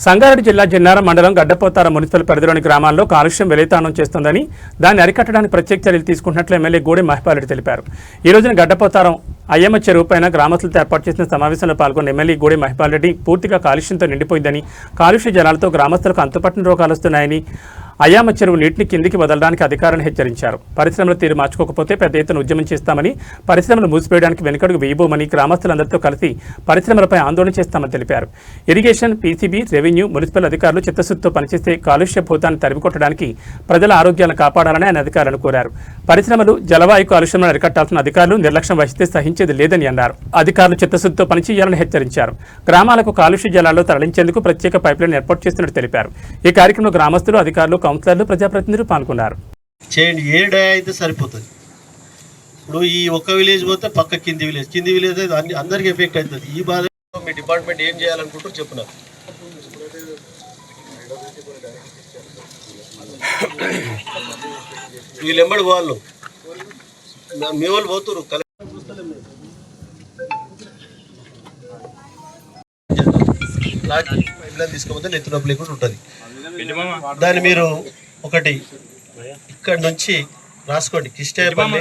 సంగారెడ్డి జిల్లా జిన్నారం మండలం గడ్డపోతారం మున్సిపల్ పరిధిలోని గ్రామాల్లో కాలుష్యం వెలితానం చేస్తోందని దాన్ని అరికట్టడానికి ప్రత్యేక చర్యలు తీసుకుంటున్నట్లు ఎమ్మెల్యే గూడెం మహిపాల్ తెలిపారు. ఈ రోజున గడ్డపోతారం అయ్యమ్మ చెరువు పైన గ్రామస్తులతో ఏర్పాటు చేసిన సమావేశంలో పాల్గొన్న ఎమ్మెల్యే గూడెం మహిపాల్ రెడ్డి పూర్తిగా కాలుష్యంతో నిండిపోయిందని, కాలుష్య జలాలతో గ్రామస్తులకు అంతుపట్టని రోగాలు వస్తున్నాయని, అయ్యమ్మ చెరువు నీటిని కిందికి వదలడానికి అధికారులను హెచ్చరించారు. పరిశ్రమల తీరు మార్చుకోకపోతే పెద్ద ఎత్తున ఉద్యమం చేస్తామని, పరిశ్రమలు మూసివేయడానికి వెనుకడుగు వేయబోమని గ్రామస్తులందరితో కలిసి పరిశ్రమలపై ఆందోళన చేస్తామని తెలిపారు. ఇరిగేషన్, పీసీబీ, రెవెన్యూ, మున్సిపల్ అధికారులు చిత్తశుద్ధితో పనిచేస్తే కాలుష్య భూతాన్ని తరిమికొట్టడానికి ప్రజల ఆరోగ్యాలను కాపాడాలని ఆయన అధికారులను కోరారు. పరిశ్రమలు, జలవాయు కాలుష్యాలను అరికట్టాల్సిన అధికారులు నిర్లక్ష్యం వహిస్తే సహించేది లేదని అన్నారు. అధికారులు చిత్తశుద్ధితో పనిచేయాలని హెచ్చరించారు. గ్రామాలకు కాలుష్య జలాల్లో తరలించేందుకు ప్రత్యేక పైపులైన్ ఏర్పాటు చేస్తున్నట్టు తెలిపారు. ఈ కార్యక్రమంలో గ్రామస్తులు, అధికారులు, కౌన్సిలర్లు, ప్రజాప్రతినిధులు పాల్గొన్నారు. చేయండి, ఏ డే అయితే సరిపోతుంది. ఇప్పుడు ఈ ఒక్క విలేజ్ పోతే పక్క కింది విలేజ్ అయితే అందరికి ఎఫెక్ట్ అవుతుంది. ఈ బాధ మీ డిపార్ట్మెంట్ ఏం చేయాలనుకుంటారు చెప్పున్నారు. వీళ్ళెంబడి వాళ్ళు మీ వాళ్ళు పోతున్నారు. తీసుకోకపోతే నెత్తి నొప్పి లేకుండా ఉంటుంది. దాన్ని మీరు ఒకటి ఇక్కడ నుంచి రాసుకోండి. కిష్టపల్లి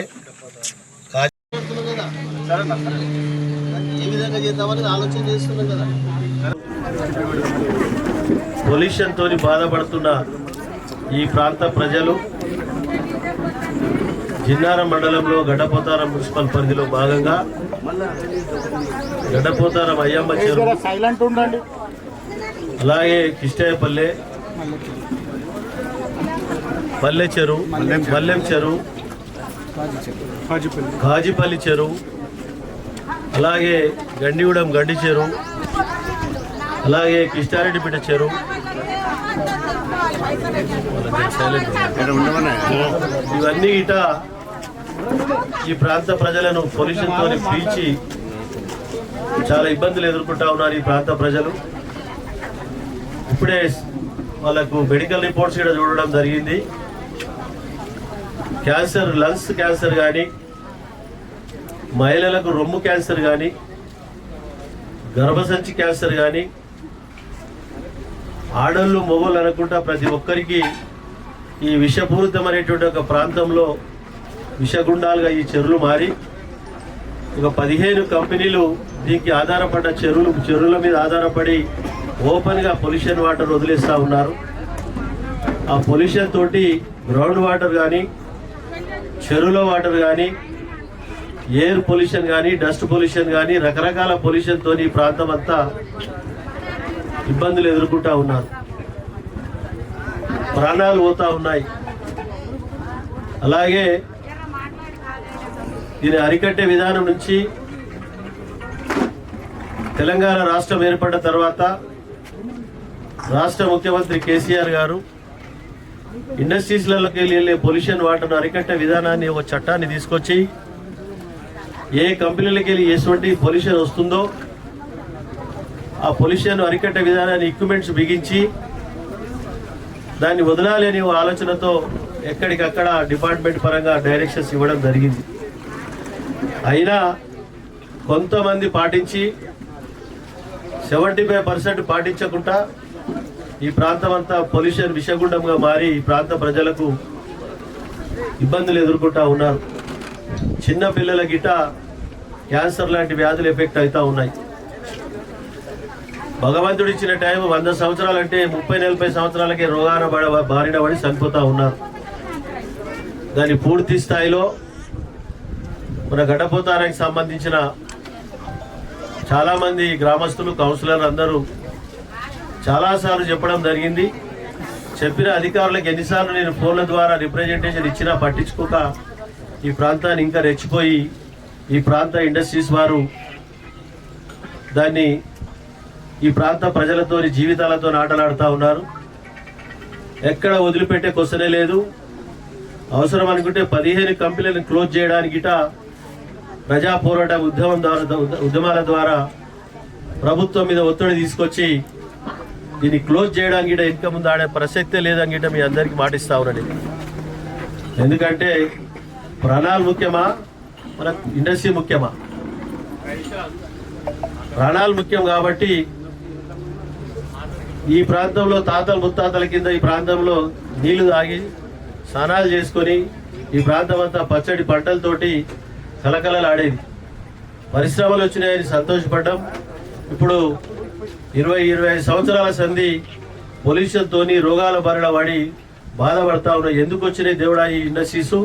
ఏ విధంగా చేద్దామని ఆలోచన చేస్తున్నాం కదా. పొల్యూషన్ తోని బాధపడుతున్న ఈ ప్రాంత ప్రజలు జిన్నారం మండలంలో గడ్డపోతారం మున్సిపల్ పరిధిలో భాగంగా గడ్డపోతారం అయ్యమ్మ చెరువు, అలాగే కిష్టపల్లె, పల్లె చెరువు, మల్లెం చెరువు, కాజిపల్లి చెరువు, అలాగే గండిగూడెం గండి చెరువు, అలాగే కిష్టారెడ్డిపేట చెరువు, ఇవన్నీ ఇట ఈ ప్రాంత ప్రజలను పొల్యూషన్తో పీల్చి చాలా ఇబ్బందులు ఎదుర్కొంటా ఉన్నారు ఈ ప్రాంత ప్రజలు. ఇప్పుడే వాళ్ళకు మెడికల్ రిపోర్ట్స్ కూడా చూడడం జరిగింది. క్యాన్సర్, లంగ్స్ క్యాన్సర్ కానీ, మహిళలకు రొమ్ము క్యాన్సర్ కానీ, గర్భసంచి క్యాన్సర్ కానీ, ఆడళ్ళు మొగోళ్ళు అనుకుంటా ప్రతి ఒక్కరికి ఈ విషపూరితమైనటువంటి ఒక ప్రాంతంలో విషగుండాలుగా ఈ చెరువులు మారి ఒక 15 కంపెనీలు దీనికి ఆధారపడ్డ చెరువుల మీద ఆధారపడి ఓపెన్గా పొల్యూషన్ వాటర్ వదిలేస్తూ ఉన్నారు. ఆ పొల్యూషన్ తోటి గ్రౌండ్ వాటర్ కానీ, చెరువుల వాటర్ కానీ, ఎయిర్ పొల్యూషన్ కానీ, డస్ట్ పొల్యూషన్ కానీ, రకరకాల పొల్యూషన్ తోని ఈ ప్రాంతం అంతా ఇబ్బందులు ఎదుర్కొంటూ ఉన్నారు. ప్రాణాలు పోతా ఉన్నాయి. అలాగే దీన్ని అరికట్టే విధానం నుంచి తెలంగాణ రాష్ట్రం ఏర్పడ్డ తర్వాత రాష్ట్ర ముఖ్యమంత్రి కేసీఆర్ గారు ఇండస్ట్రీస్లలోకి వెళ్ళే పొల్యూషన్ వాటర్ను అరికట్టే విధానాన్ని ఒక చట్టాన్ని తీసుకొచ్చి ఏ కంపెనీలకి వెళ్ళి ఎటువంటి పొల్యూషన్ వస్తుందో ఆ పొల్యూషన్ అరికట్టే విధానాన్ని ఎక్విప్మెంట్స్ బిగించి దాన్ని వదలాలి అనే ఆలోచనతో ఎక్కడికక్కడ డిపార్ట్మెంట్ పరంగా డైరెక్షన్స్ ఇవ్వడం జరిగింది. అయినా కొంతమంది పాటించి 75% పాటించకుండా ఈ ప్రాంతం అంతా పొల్యూషన్ విషగుండంగా మారి ఈ ప్రాంత ప్రజలకు ఇబ్బందులు ఎదుర్కొంటూ ఉన్నారు. చిన్న పిల్లల గిట క్యాన్సర్ లాంటి వ్యాధులు ఎఫెక్ట్ అవుతూ ఉన్నాయి. భగవంతుడు ఇచ్చిన టైం 100 సంవత్సరాలు అంటే 30-40 సంవత్సరాలకే రోగాన బారిన పడి చనిపోతూ ఉన్నారు. దాని పూర్తి స్థాయిలో మన గడ్డపోతారానికి సంబంధించిన చాలామంది గ్రామస్తులు, కౌన్సిలర్లు అందరూ చాలాసార్లు చెప్పడం జరిగింది. చెప్పిన అధికారులకు ఎన్నిసార్లు నేను ఫోన్ల ద్వారా రిప్రజెంటేషన్ ఇచ్చినా పట్టించుకోక ఈ ప్రాంతాన్ని ఇంకా రెచ్చిపోయి ఈ ప్రాంత ఇండస్ట్రీస్ వారు దాన్ని ఈ ప్రాంత ప్రజలతో జీవితాలతో ఆటలాడుతూ ఉన్నారు. ఎక్కడ వదిలిపెట్టే క్వశ్చనే లేదు. అవసరం అనుకుంటే 15 కంపెనీలను క్లోజ్ చేయడానికి ప్రజా పోరాట ఉద్యమాల ద్వారా ప్రభుత్వం మీద ఒత్తిడి తీసుకొచ్చి దీన్ని క్లోజ్ చేయడానికి ఇంకా ముందు ఆడే ప్రసక్తే లేదని మీ అందరికీ మాటిస్తా ఉన్నది. ఎందుకంటే ప్రాణాలు ముఖ్యమా, మన ఇండస్ట్రీ ముఖ్యమా? ప్రాణాలు ముఖ్యం కాబట్టి ఈ ప్రాంతంలో తాతల ముత్తాతల కింద ఈ ప్రాంతంలో నీళ్లు తాగి స్నానాలు చేసుకొని ఈ ప్రాంతం అంతా పచ్చడి పంటలతోటి కలకలలాడేది. పరిశ్రమలు వచ్చినాయని సంతోషపడ్డాం. ఇప్పుడు 20-25 సంవత్సరాల సంధి పొల్యూషన్తోని రోగాల బారిన పడి బాధపడతా ఉన్నాం. ఎందుకు వచ్చినాయి దేవుడా ఈ ఇండస్ట్రీస్?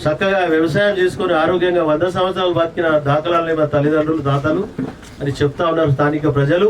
చక్కగా వ్యవసాయం చేసుకొని ఆరోగ్యంగా 100 సంవత్సరాలు బతికిన దాఖలాలనే మా తల్లిదండ్రులు తాతలు అని చెప్తా ఉన్నారు స్థానిక ప్రజలు.